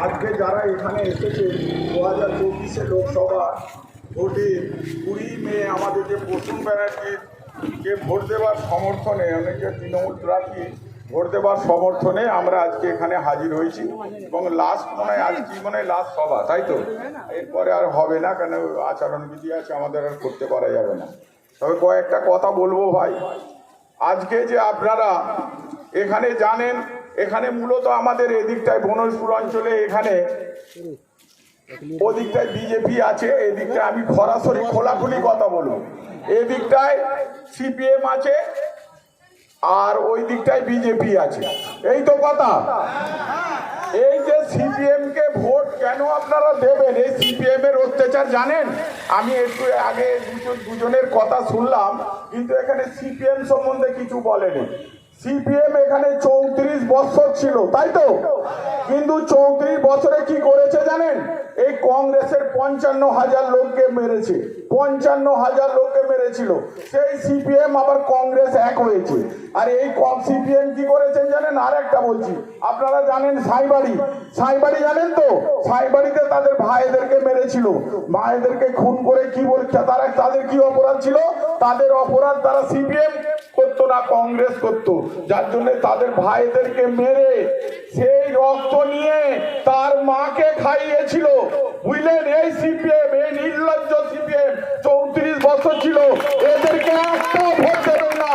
আজকে যারা এখানে এসেছে 2024 লোকসভা ভোটে 20 মে আমাদের যে প্রসূন ব্যানার্জিকে ভোট দেওয়ার সমর্থনে, অনেকে তৃণমূল প্রার্থী ভোট দেওয়ার সমর্থনে আমরা আজকে এখানে হাজির হয়েছি। এবং লাস্ট মনে হয় লাস্ট সভা, তাই তো? এরপরে আর হবে না, কেন আচরণবিধি আছে, আমাদের আর করতে পারা যাবে না। তবে কয়েকটা কথা বলবো ভাই। আজকে যে আপনারা এখানে জানেন, এখানে মূলত আমাদের এদিকটায় বনজপুর অঞ্চলে এখানে ওদিকটায় বিজেপি আছে, এদিকটায় আমি সরাসরি খোলাখুলি কথা বলবো, এদিকটায় সিপিএম আছে আর ওই দিকটায় বিজেপি আছে, এই তো কথা। এই যে সিপিএম কে ভোট কেন আপনারা দেবেন, এই সিপিএম এর অত্যাচার জানেন? আমি একটু আগে দুজনের কথা শুনলাম, কিন্তু এখানে সিপিএম সম্বন্ধে কিছু বলেনি। সিপিএম এখানে 34 বছর ছিল, তাই তো? কিন্তু 34 বছরে কি করেছে জানেন? এই কংগ্রেসের 55,000 লোককে মেরেছে, 55,000 লোককে মেরেছিল। সেই সিপিএম আবার কংগ্রেস এক হয়েছে। আর এই সিপিএম কি করেছেন জানেন? আর একটা বলছি, আপনারা জানেন সাইবাড়ি জানেন তো? সাইবাড়িতে তাদের ভাইদেরকে মেরেছিল, মায়েদেরকে খুন করে কি বলছে তারা, তাদের কি অপরাধ ছিল? তাদের অপরাধ তারা সিপিএম করতো না, কংগ্রেস করতো, যার জন্য তাদের ভাইদেরকে মেরে সেই রক্ত নিয়ে তার মাকে খাইয়েছিল, বুঝলেন? এই সিপিএম, এই নির্লজ্জ সিপিএম 34 বছর ছিল, এদেরকে একটা ভোট দেবেন না।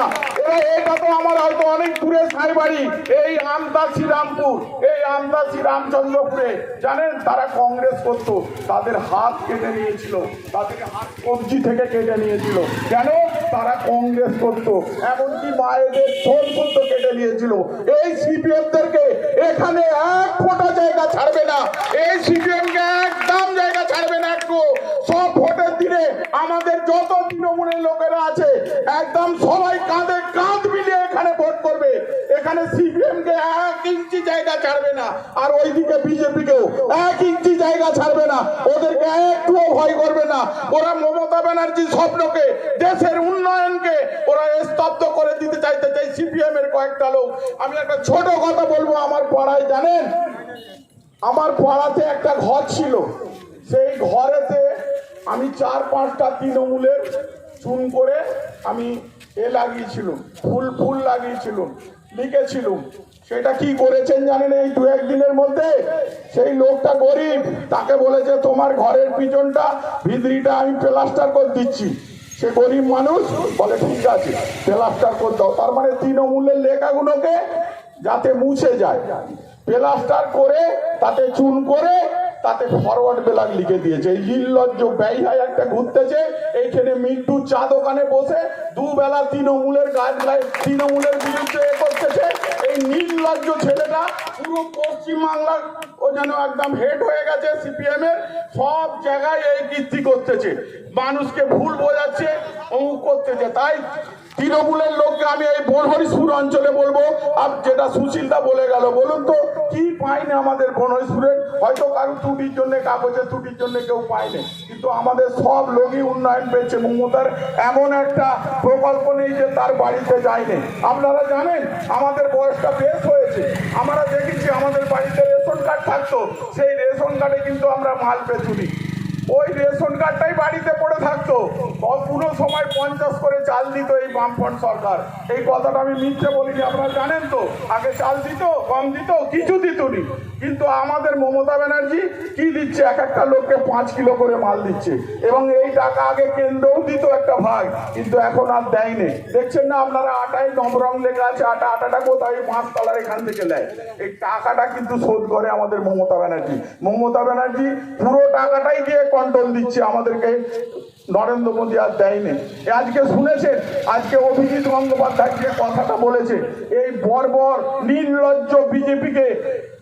এটা তো আমার হয়তো অনেক দূরে সাইবাড়ি, এই আমদা শ্রীরামপুর, এই আমদা শ্রীরামচন্দ্রপুরে জানেন তারা কংগ্রেস করতো, তাদের হাত কেটে নিয়েছিল, তাদের হাত কবজি থেকে কেটে নিয়েছিল। কেন? তারা কংগ্রেস করতো, এমনকি মায়েদের ঠোঁট পর্যন্ত কেটে নিয়েছিল। এই সিপিএম দেরকে এখানে এক ফোঁটা জায়গা ছাড়বে না, এই সিপিএম কে একদম জায়গা ছাড়বে না একটু। সব ভোটের দিনে আমাদের যত তৃণমূলের লোকেরা আছে একদম সবাই কাঁধে কাঁধ মিলিয়ে এখানে ভোট করবে, এখানে সিপিএম কে 1 ইঞ্চি জায়গা ছাড়বে না, আর ওইদিকে বিজেপি কেও 1 ইঞ্চি জায়গা ছাড়বে না, ওদেরকে একটুও ভয় করবে না। ওরা মমতা ব্যানার্জির স্বপ্নকে, দেশের উন্নয়নকে ওরা স্তব্ধ করে দিতে চাইতে চাই সিপিএম এর কয়েকটা লোক। আমি একটা ছোট কথা বলবো, আমার পাড়ায় জানেন, আমার পাড়াতে একটা ঘর ছিল, সেই ঘরেতে আমি 4-5টা তৃণমূলের চুন করে আমি লাগিয়েছিলাম, ফুল লাগিয়েছিলাম, লিখেছিলাম। সেটা কি করেছেন জানেন? এই 2-1 দিনের মধ্যে সেই লোকটা গরিব, তাকে বলেছে তোমার ঘরের পিছনটা ভিতরিটা আমি প্লাস্টার করে দিচ্ছি। সে গরিব মানুষ বলে ঠিক আছে প্লাস্টার করে দাও। তার মানে তৃণমূলের লেখাগুলোকে যাতে মুছে যায়, প্লাস্টার করে তাতে চুন করে তাতে ফরওয়ার্ড ব্লক লিখে দিয়েছে। এই নির্লজ্জ ব্যয় একটা ঘুরতেছে এইখানে মৃত্যু চা দোকানে বসে দুবেলা তৃণমূলের গায়ে তৃণমূলের বিরুদ্ধে করতেছে। এই নির্লজ্জ ছেলেটা পুরো পশ্চিমবাংলার ও যেন একদম হেড হয়ে গেছে সিপিএম এর, সব জায়গায় এই কীর্তি করতেছে, মানুষকে ভুল বোঝাচ্ছে, অমুক করতেছে। তাই তৃণমূলের লোককে আমি এই বনহরিপুর অঞ্চলে বলবো, আর যেটা সুশীলদা বলে গেল, বলুন তো কি পাইনি আমাদের বনহরিপুরে? হয়তো কারো ত্রুটির জন্য, কাগজের ত্রুটির জন্য কেউ পায়নি, কিন্তু আমাদের সব লোকই উন্নয়ন পেয়েছে। মমতার এমন একটা প্রকল্প নেই যে তার বাড়িতে যায়নি। আপনারা জানেন আমাদের বয়সটা বেশ হয়েছে, আমরা দেখেছি আমাদের বাড়িতে রেশন কার্ড থাকতো, সেই রেশন কার্ডে কিন্তু আমরা মাল পেতুনি, ওই রেশন কার্ডটাই বাড়িতে পড়ে থাকতো। পুরো সময় 50 করে চাল দিত এই বামফ্রন্ট সরকার। এই কথাটা আমি মিথ্যে বলিনি, আপনারা জানেন তো। আগে চাল দিত, কম দিত, কিছু দিতনি। কিন্তু আমাদের মমতা ব্যানার্জি কি দিচ্ছে? এক একটা লোককে 5 কিলো করে মাল দিচ্ছে, এবং এই টাকা আগে কেন্দ্রও দিত একটা ভাগ, কিন্তু এখন আর দেয়নি। দেখছেন না আপনারা, আটায় নবরং লেখা আছে, আটাটা কোথায়? 5 তলার এখান থেকে নেয়। এই টাকাটা কিন্তু শোধ করে আমাদের মমতা ব্যানার্জি। মমতা ব্যানার্জি পুরো টাকাটাই দিয়ে কন্ট্রোল দিচ্ছে আমাদেরকে, নরেন্দ্র মোদী আর দেয়নি। আজকে শুনেছেন, আজকে অভিজিৎ গঙ্গোপাধ্যায় যে কথাটা বলেছে, এই বর্বর নির্লজ্জ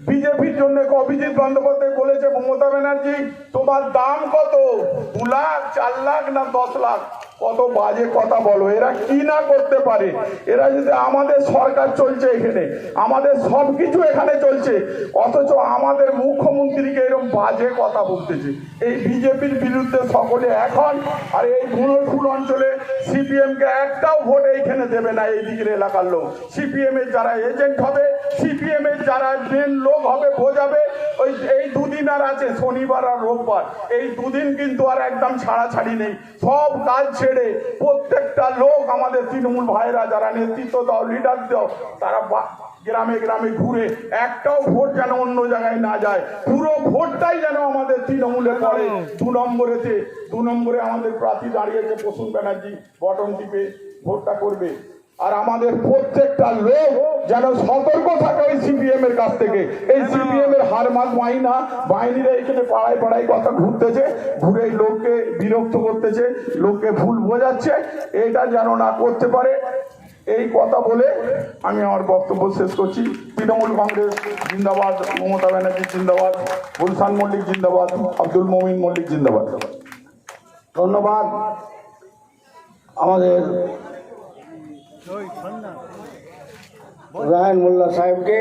বিজেপির জন্য অভিজিৎ বন্দ্যোপাধ্যায় বলেছে, মমতা ব্যানার্জি তোমার দাম কত? 2 লাখ, 4 লাখ না 10 লাখ? কত বাজে কথা বলো। এরা কি না করতে পারে। এরা যদি আমাদের সরকার চলছে, এখানে আমাদের সব কিছু এখানে চলছে, অথচ আমাদের মুখ্যমন্ত্রীকে এরকম বাজে কথা বলতেছে। এই বিজেপির বিরুদ্ধে সকলে এখন। আর এই গুণরপুর অঞ্চলে সিপিএম কে একটাও ভোট এইখানে দেবে না। এই দিকের এলাকার লোক সিপিএম এর যারা এজেন্ট হবে, সিপিএম এর যারা মেন লোক হবে বোঝাবে, ওই এই দুদিন আর আছে, শনিবার আর রোববার, এই দুদিন কিন্তু আর একদম ছাড়াছাড়ি নেই। সব কাজ ছেড়ে প্রত্যেকটা লোক আমাদের তৃণমূল ভাইরা যারা নেতৃত্ব দাও, লিডার দাও, তারা গ্রামে গ্রামে ঘুরে একটাও ভোট যেন অন্য জায়গায় না যায়, পুরো ভোটটাই যেন আমাদের তৃণমূলে পড়ে। 2 নম্বরে আমাদের প্রার্থী দাঁড়িয়েছে প্রসূন ব্যানার্জি, বটন টিপে ভোটটা করবে। আর আমাদের প্রত্যেকটা লোক যেন সতর্ক থাকে ওই সিপিএম এর কাছ থেকে। এই সিপিএম এর হারমাত বাহিনীরা এখানে পাড়ায় পাড়ায় কথা ঘুরতেছে, ঘুরে লোককে বিরক্ত করতেছে, লোককে ভুল বোঝাচ্ছে, এটা যেন না করতে পারে। এই কথা বলে আমি আমার বক্তব্য শেষ করছি। তৃণমূল কংগ্রেস জিন্দাবাদ, মমতা ব্যানার্জি জিন্দাবাদ, গুলশান মল্লিক জিন্দাবাদ, আব্দুল মমিন মল্লিক জিন্দাবাদ। ধন্যবাদ আমাদের রায়ন মোল্লা সাহেবকে।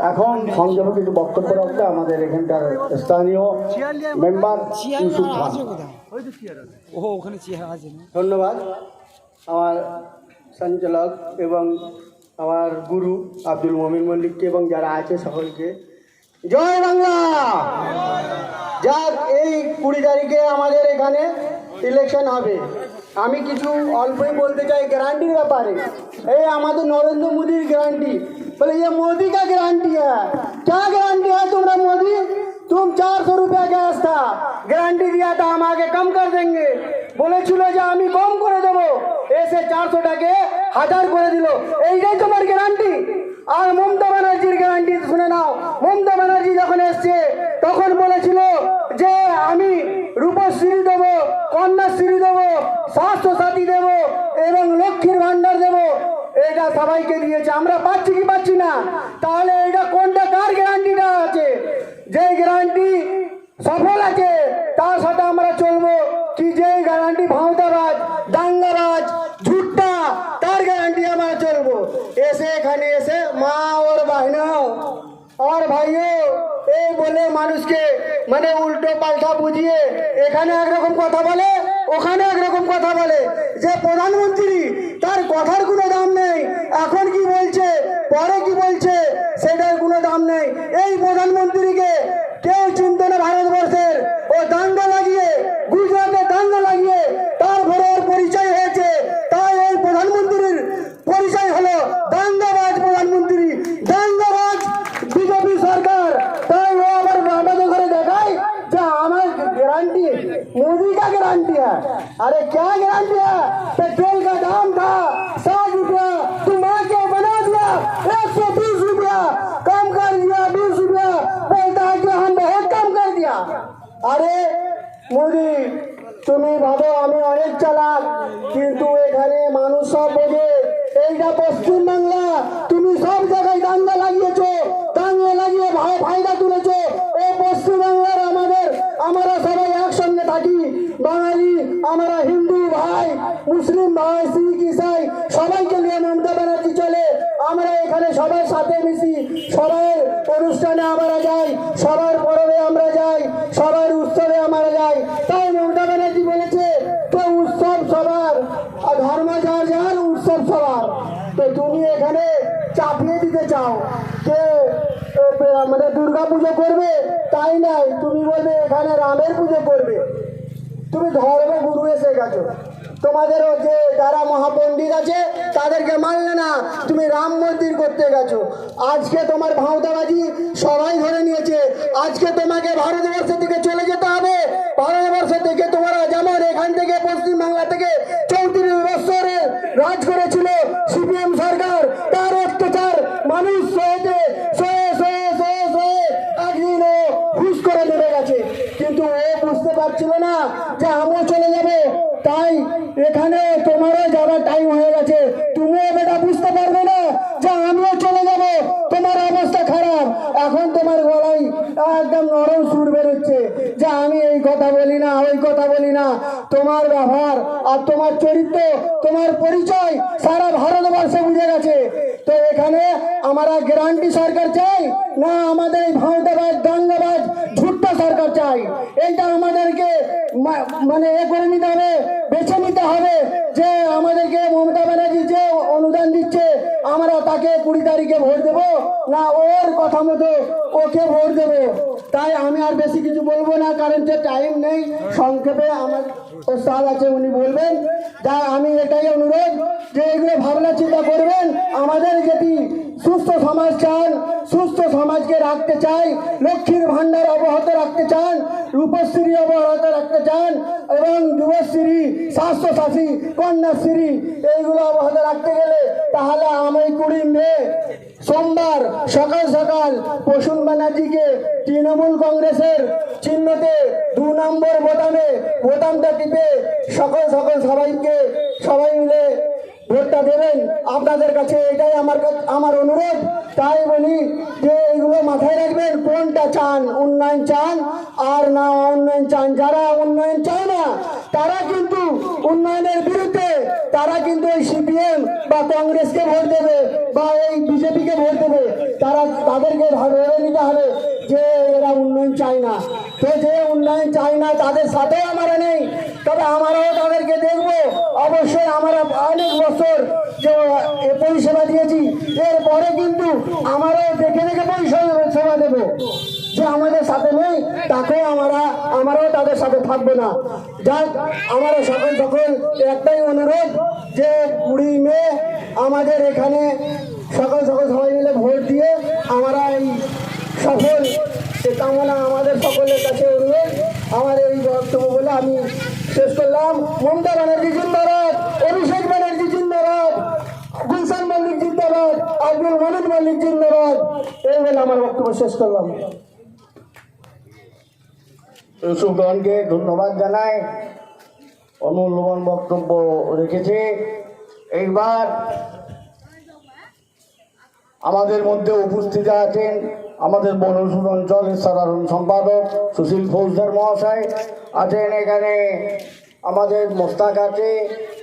এখন সংক্ষেপে কিছু বক্তব্য রাখতে আমাদের এখানকার স্থানীয় মেম্বার ইউসুফ খান। ধন্যবাদ আমার সঞ্চালক এবং আমার গুরু আব্দুল মমিন মল্লিককে এবং যারা আছে সকলকে জয় বাংলা। যাক, এই 20 তারিখে আমাদের এখানে ইলেকশন হবে। আমি কিছু অল্পই বলতে চাই গ্যারাंटी ব্যাপারে। এই আমাদের नरेंद्र मोदी गारंटी, बोले ये मोदी का गारंटी है। क्या गारंटी है तुम्हारा मोदी? तुम 400 रुपया गैस था, गारंटी दिया था हम आगे कम कर देंगे, बोले चलो जा हमें कम করে দেব, এসে 400 টাকে 1000 করে দিল। এইটাই তোমার গ্যারান্টি? আর মমতা ব্যানার্জির গ্যারান্টি শুনে নাও। মমতা ব্যানার্জি যখন এসছে তখন বলেছিল যে আমি রূপশ্রী দেব, কন্যাশ্রী দেব, স্বাস্থ্য সাথী দেব এবং লক্ষ্মীর ভান্ডার দেব। এটা সবাইকে দিয়েছে, আমরা পাচ্ছি কি পাচ্ছি না? তাহলে এটা কোনটা, কার গ্যারান্টিটা আছে? যে গ্যারান্টি সফল আছে তার সাথে আমরা চলবো, কি যে গ্যারান্টি ভাঁওতাবাজ, দাঙ্গাবাজ, ঝুট্টা, তার গ্যারান্টি আমরা চলবো। এসে এখানে এসে মা ওর বাহিনাও আর ভাইও এই বলে মানুষকে মানে উল্টো পাল্টা বুঝিয়ে এখানে একরকম কথা বলে, ওখানে একরকম কথা বলে। যে প্রধানমন্ত্রী, তার কথার কোনো দাম নেই, এখন কি বলছে পরে কি বলছে সেটার কোনো দাম নেই। এই প্রধানমন্ত্রীকে কেউ চিনতে না ভারতবর্ষের। ও দাঙ্গা লাগিয়ে, গুজরাটে দাঙ্গা লাগিয়ে তারপরে ওর পরিচয় হয়েছে। তাই এই প্রধানমন্ত্রীর পরিচয় হলো দাঙ্গাবাজ প্রধানমন্ত্রী, দাঙ্গাবাজ বিজেপি সরকার। তাই ও আবার আমাদের ঘরে দেখায় যে আমার गारंटी मोदी का गारंटी है। अरे क्या गारंटी है? पेट्रोल का दाम था 60 रुपया, तुम आके बना दिया 120 रुपया, कम कर दिया 20 रुपया, बोलता है कि हम बहुत कम कर दिया। अरे मोदी, তুমি ভাবো আমি অনেক চালাক, কিন্তু এখানে মানুষ সব বোঝে। এইটা পশ্চিম বাংলা, তুমি সব জায়গায় দাঙ্গা লাগিয়েছো, দাঙ্গা লাগিয়ে ফায়দা তুলেছো। এই পশ্চিম বাংলার আমরা সবাই একসঙ্গে থাকি, বাঙালি, আমরা হিন্দু ভাই, মুসলিম ভাই, শিখ ইসাই সবাইকে নিয়ে মমতা ব্যানার্জি চলে। আমরা এখানে সবার সাথে মিশি, সবার অনুষ্ঠানে আমরা যাই, সবার পরবে আমরা যাই, সবার উৎসবে আমরা যাই। তাই মমতা ব্যানার্জি বলেছে তো উৎসব সবার, আর ধর্ম যার যার, উৎসব সবার। তো তুমি এখানে চাপিয়ে দিতে চাও যে মানে দুর্গা পুজো করবে, তাই নাই, তুমি বলবে এখানে রামের পুজো করবে। তুমি ধর্মগুরু এসে গেছো, তোমাদেরও যে যারা মহাপণ্ডিত আছে তাদেরকে মানলে না, তুমি রাম মন্দির করতে গেছো। আজকে তোমার ভাঁওতাবাজি সবাই ধরে নিয়েছে। আজকে তোমাকে ভারতবর্ষ থেকে চলে যেতে হবে। ভারতবর্ষ থেকে তোমরা যেমন এখান থেকে পশ্চিমবাংলা থেকে 34 বছরের রাজ করেছিল সিপিএম সরকার, তার অত্যাচার মানুষ সয়ে একদিন ও হুশ করে নেমে গেছে। কিন্তু ও বুঝতে পারছিল না যে আমিও চলে যাবে। তাই এখানে তোমারও যাওয়ার টাইম হয়ে গেছে। তুমিও বেটা বুঝতে পারবে না যে আমিও চলে যাব, তোমার অবস্থা খারাপ। এখন তোমার গলায় একদম নরম সুর বের হচ্ছে যে আমি এই কথা বলি না, ওই কথা বলি না। তোমার ব্যবহার আর তোমার চরিত্র, তোমার পরিচয় সারা ভারতবর্ষে বুঝে গেছে। তো এখানে আমরা গ্যারান্টি সরকার চাই না আমাদের এই ভাঁওতাবাজ দাঙ্গাবাজ ঝুট্টা সরকার চাই? এইটা আমাদেরকে মানে এ করে নিতে হবে, বেছে নিতে হবে যে আমাদেরকে মমতা ব্যানার্জি যে অনুদান দিচ্ছে আমরা তাকে 20 তারিখে ভোট দেবো না ওর কথা মতো ওকে ভোট দেবো। তাই আমি আর বেশি কিছু বলবো না, কারণ যে টাইম নেই। সংক্ষেপে আমার ওস্তাদ আছে, উনি বলবেন। যা আমি এটাই অনুরোধ যে এগুলো ভাবনা চিন্তা করবেন। আমাদের যদি সুস্থ সমাজ চান, সুস্থ সমাজকে রাখতে চাই, লক্ষ্মীর ভান্ডার অব্যাহত রাখতে চান, রূপশ্রী অব্যাহত রাখতে চান এবং যুবশ্রী, স্বাস্থ্যসাথী, কন্যাশ্রী এইগুলো অব্যাহত রাখতে গেলে তাহলে আমি 20 মে সোমবার সকাল সকাল প্রসূন ব্যানার্জিকে তৃণমূল কংগ্রেসের চিহ্নতে 2 নম্বর বোতামটা টিপে সকাল সকাল সবাই মিলে ভোটটা দেবেন। আপনাদের কাছে এটাই আমার অনুরোধ। তাই বলি যে এগুলো মাথায় রাখবেন, কোনটা চান, উন্নয়ন চান আর না উন্নয়ন চান। যারা উন্নয়ন চায় না তারা কিন্তু উন্নয়নের বিরুদ্ধে, তারা কিন্তু এই সিপিএম বা কংগ্রেসকে ভোট দেবে বা এই বিজেপিকে ভোট দেবে। তাদেরকে ভেবে নিতে হবে যে এরা উন্নয়ন চায় না। তো যে উন্নয়ন চায় না তাদের সাথেও আমরা নেই, তবে আমরাও তাদেরকে দেখবো। অবশ্যই আমরা অনেক বছর যে পরিষেবা দিয়েছি, এরপরে কিন্তু আমরাও দেখে দেখে পরিষেবা দেবো। যে আমাদের সাথে নেই তাকেও আমরাও তাদের সাথে থাকবো না। যাক, আমরা সকল একটাই অনুরোধ যে 20 মে আমাদের এখানে সকাল সবাই মিলে ভোট দিয়ে আমরা এই সফল কামনা আমাদের সকলের কাছে অনুরোধ। আমার এই বক্তব্য বলে আমি শেষ করলাম। মমতা ব্যানার্জি জিন্দাবাদ, অভিষেক ব্যানার্জি জিন্দাবাদ, গুলশান মল্লিক জিন্দাবাদ, আব্দুল মনির মল্লিক জিন্দাবাদ। এই বলে আমার বক্তব্য শেষ করলাম। ইউসুফগণকে ধন্যবাদ জানাই, অমূল্যবান বক্তব্য রেখেছে। এইবার আমাদের মধ্যে উপস্থিত আছেন আমাদের বনসুর অঞ্চলের সাধারণ সম্পাদক সুশীল ফৌজদার মহাশয় আছেন, এখানে আমাদের মোস্তাক আছে,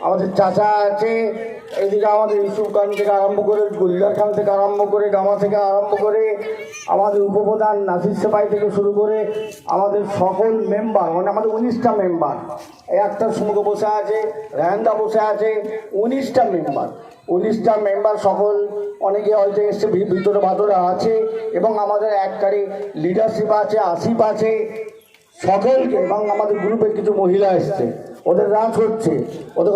আমাদের চাচা আছে, এদিকে আমাদের ইউসুফ খান থেকে আরম্ভ করে, গুলজার খান থেকে আরম্ভ করে, গামা থেকে আরম্ভ করে, আমাদের উপপ্রধান নাসির সেপাই থেকে শুরু করে আমাদের সকল মেম্বার, মানে আমাদের 19টা মেম্বার একটার সম্মুখে বসে আছে, রায়ন্দা বসে আছে, 19টা মেম্বার সকল, অনেকে হয়তো এসছে ভিতরে ভাতরে আছে, এবং আমাদের একটারি লিডারশিপ আছে, আসিফ আছে, সকলকে, এবং আমাদের গ্রুপের কিছু মহিলা এসছে, ওদের রাজ হচ্ছে, ওদের